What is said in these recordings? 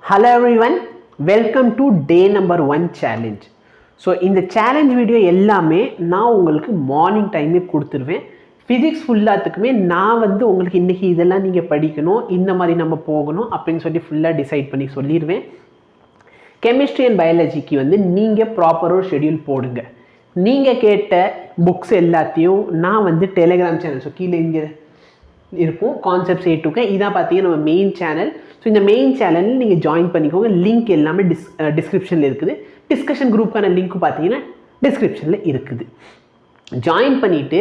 Hello everyone, welcome to day number 1 challenge. So இந்த challenge video எல்லாமே நான் உங்களுக்கு மார்னிங் டைமே கொடுத்துருவேன். ஃபிசிக்ஸ் ஃபுல்லாத்துக்குமே நான் வந்து உங்களுக்கு இன்றைக்கி இதெல்லாம் நீங்கள் படிக்கணும், இந்த மாதிரி நம்ம போகணும் அப்படின்னு சொல்லி ஃபுல்லாக டிசைட் பண்ணி சொல்லிடுவேன். கெமிஸ்ட்ரி அண்ட் பயாலஜிக்கு வந்து நீங்கள் ப்ராப்பராக ஒரு ஷெடியூல் போடுங்க. நீங்கள் கேட்ட புக்ஸ் எல்லாத்தையும் நான் வந்து டெலிகிராம் சேனல், ஸோ கீழே இங்கே இருக்கும் கான்செப்ட்ஸ் ஏட்டுக்க, இதான் பார்த்தீங்கன்னா நம்ம மெயின் சேனல். ஸோ இந்த மெயின் சேனலில் நீங்கள் ஜாயின் பண்ணிக்கோங்க. லிங்க் எல்லாமே டிஸ்கிரிப்ஷனில் இருக்குது. டிஸ்கஷன் குரூப்புக்கான லிங்க்கு பார்த்தீங்கன்னா டிஸ்கிரிப்ஷனில் இருக்குது. ஜாயின் பண்ணிவிட்டு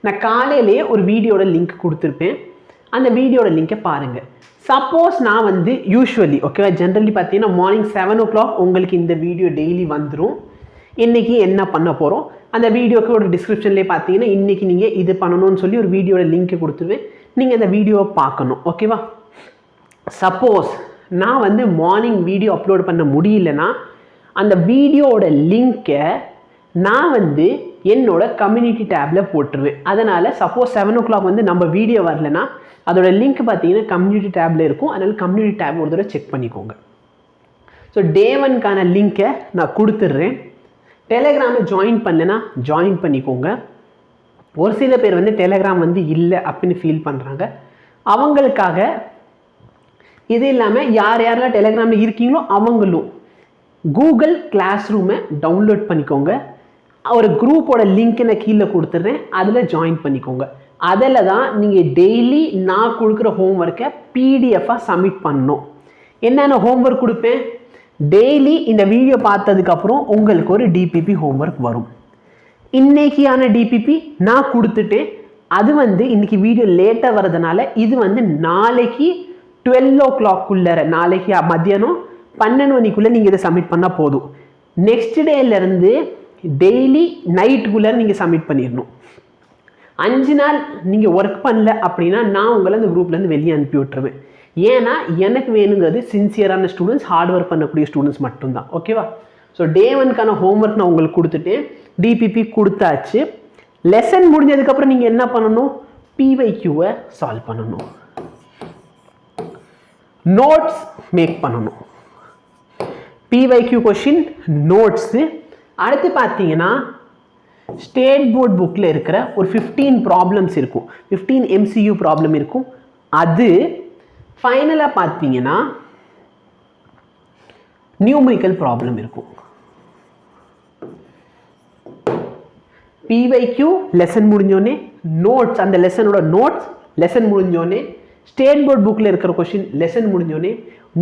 நான் காலையிலேயே ஒரு வீடியோட லிங்க் கொடுத்துருப்பேன். அந்த வீடியோட லிங்க்கை பாருங்கள். சப்போஸ் நான் வந்து யூஸ்வலி ஓகேவா ஜென்ரலி பார்த்தீங்கன்னா மார்னிங் 7 o'clock உங்களுக்கு இந்த வீடியோ டெய்லி வந்துடும். இன்றைக்கி என்ன பண்ண போகிறோம் அந்த வீடியோக்கு ஒரு டிஸ்கிரிப்ஷன்லேயே பார்த்தீங்கன்னா இன்றைக்கி நீங்கள் இது பண்ணணும்னு சொல்லி ஒரு வீடியோட லிங்க்கை கொடுத்துருவேன். நீங்கள் அந்த வீடியோவை பார்க்கணும். ஓகேவா? சப்போஸ் நான் வந்து மார்னிங் வீடியோ அப்லோட் பண்ண முடியலன்னா அந்த வீடியோவோட லிங்க்கை நான் வந்து என்னோட கம்யூனிட்டி டேப்பில் போட்டுருவேன். அதனால் சப்போஸ் 7 o'clock வந்து நம்ம வீடியோ வரலன்னா அதோட லிங்க் பார்த்தீங்கன்னா கம்யூனிட்டி டேப்பில் இருக்கும். அதனால் கம்யூனிட்டி டேப் ஒரு தடவை செக் பண்ணிக்கோங்க. ஸோ டே 1க்கான லிங்க்கை நான் கொடுத்துட்றேன். டெலிகிராமில் ஜாயின் பண்ணலைன்னா ஜாயின் பண்ணிக்கோங்க. ஒரு சில பேர் வந்து டெலிகிராம் வந்து இல்லை அப்படின்னு ஃபீல் பண்ணுறாங்க. அவங்களுக்காக இது இல்லாமல் யார் யாரெல்லாம் டெலிகிராமில் இருக்கீங்களோ அவங்களும் கூகுள் கிளாஸ் ரூமை டவுன்லோட் பண்ணிக்கோங்க. ஒரு குரூப்போட லிங்க்கை நான் கீழே கொடுத்துட்றேன், அதில் ஜாயின் பண்ணிக்கோங்க. அதில் தான் நீங்கள் டெய்லி நான் கொடுக்குற ஹோம்ஒர்க்கை பிடிஎஃபாக சப்மிட் பண்ணணும். என்னென்ன ஹோம்ஒர்க் கொடுப்பேன்? டெய்லி இந்த வீடியோ பார்த்ததுக்கப்புறம் உங்களுக்கு ஒரு டிபிபி ஹோம்ஒர்க் வரும். இன்றைக்கியான டிபிபி நான் கொடுத்துட்டேன். அது வந்து இன்றைக்கி வீடியோ லேட்டாக வர்றதுனால இது வந்து நாளைக்கு 12 o'clock நாளைக்கு மத்தியானம் 12 மணிக்குள்ளே நீங்கள் இதை சப்மிட் பண்ணால் போதும். நெக்ஸ்ட் டேலேருந்து டெய்லி நைட்டுக்குள்ளே நீங்கள் சப்மிட் பண்ணிடணும். 5 நாள் நீங்கள் ஒர்க் பண்ணல அப்படின்னா நான் உங்களை அந்த குரூப்லேருந்து வெளியே அனுப்பி விட்டுருவேன். ஏன்னா எனக்கு வேணுங்கிறது சின்சியரான ஸ்டூடெண்ட்ஸ், ஹார்ட் ஒர்க் பண்ணக்கூடிய ஸ்டூடெண்ட்ஸ் மட்டும்தான். ஓகேவா? ஸோ டே 1க்கான ஹோம்ஒர்க் நான் உங்களுக்கு கொடுத்துட்டேன். டிபிபி கொடுத்தாச்சு. லெசன் முடிஞ்சதுக்கப்புறம் நீங்கள் என்ன பண்ணணும்? பிவைக்யூவை சால்வ் பண்ணணும், நோட்ஸ் மேக் பண்ணணும். PYQ question notes. அடுத்து பார்த்தீங்கன்னா ஸ்டேட் போர்ட் புக்கில் இருக்கிற ஒரு 15 ப்ராப்ளம்ஸ் இருக்கும், 15 MCU ப்ராப்ளம் இருக்கும். அது ஃபைனலாக பார்த்தீங்கன்னா நியூமரிக்கல் ப்ராப்ளம் இருக்கும். பிவைக்யூ லெசன் முடிஞ்சோடனே, நோட்ஸ் அந்த லெசனோட நோட்ஸ் லெசன் முடிஞ்சோடனே, ஸ்டேட் போர்ட் புக்கில் இருக்கிற கொஷின் லெசன் முடிஞ்சோடனே,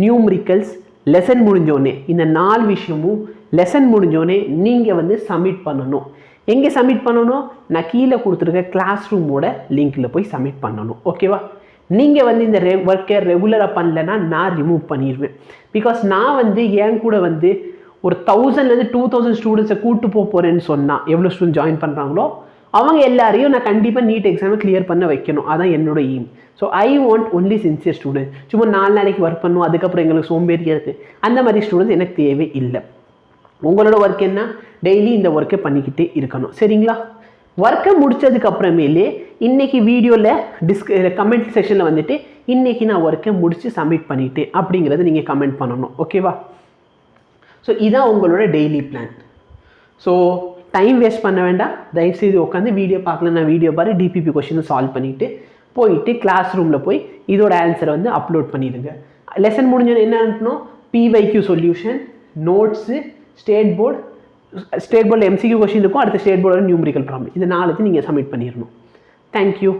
நியூமரிக்கல்ஸ் லெசன் முடிஞ்சோடனே, இந்த 4 விஷயமும் லெசன் முடிஞ்சோடனே நீங்கள் வந்து சப்மிட் பண்ணணும். எங்கே சப்மிட் பண்ணணும்? நான் கீழே கொடுத்துருக்க கிளாஸ் ரூமோட லிங்க்கில் போய் சப்மிட் பண்ணணும். ஓகேவா? நீங்கள் வந்து இந்த ஒர்க்கை ரெகுலராக பண்ணலைன்னா நான் ரிமூவ் பண்ணிடுவேன். பிகாஸ் நான் வந்து என் கூட வந்து ஒரு 1000லேருந்து 2000 ஸ்டூடெண்ட்ஸை கூப்பிட்டு போகிறேன்னு சொன்னால் எவ்வளோ ஸ்டூடெண்ட் ஜாயின் பண்ணுறாங்களோ அவங்க எல்லாரையும் நான் கண்டிப்பாக நீட் எக்ஸாமை கிளியர் பண்ண வைக்கணும். அதான் என்னோட aim. So I want only sincere student. சும்மா 4 நாளைக்கு ஒர்க் பண்ணும் அதுக்கப்புறம் எங்களுக்கு சோம்பேறியாக இருக்குது அந்த மாதிரி ஸ்டூடெண்ட்ஸ் எனக்கு தேவை இல்லை. உங்களோட ஒர்க் என்ன? டெய்லி இந்த ஒர்க்கை பண்ணிக்கிட்டே இருக்கணும். சரிங்களா? ஒர்க்கை முடித்ததுக்கப்புறமேலே இன்றைக்கி வீடியோவில் கமெண்ட் செக்ஷனில் வந்துட்டு இன்றைக்கி நான் ஒர்க்கை முடித்து சப்மிட் பண்ணிட்டேன் அப்படிங்கிறத நீங்கள் கமெண்ட் பண்ணணும். ஓகேவா? ஸோ இதான் உங்களோட daily plan. So time waste பண்ண வேண்டாம். தயவுசெய்து உட்காந்து வீடியோ பார்க்கல, நான் வீடியோ பாரு, டிபிபி கொஷினை சால்வ் பண்ணிவிட்டு போயிட்டு கிளாஸ் ரூமில் போய் இதோட ஆன்சரை வந்து அப்லோட் பண்ணிடுங்க. லெசன் முடிஞ்சோன்னு என்ன அனுப்பணும்? பிவைக்யூ சொல்யூஷன், நோட்ஸு, ஸ்டேட் போர்டில் MCQ கொஷின் இருக்கும். அடுத்த ஸ்டேட் போர்டோட நியூமரிக்கல் ப்ராப்ளம். இது 4 நீங்கள் சப்மிட் பண்ணிடணும். தேங்க்யூ.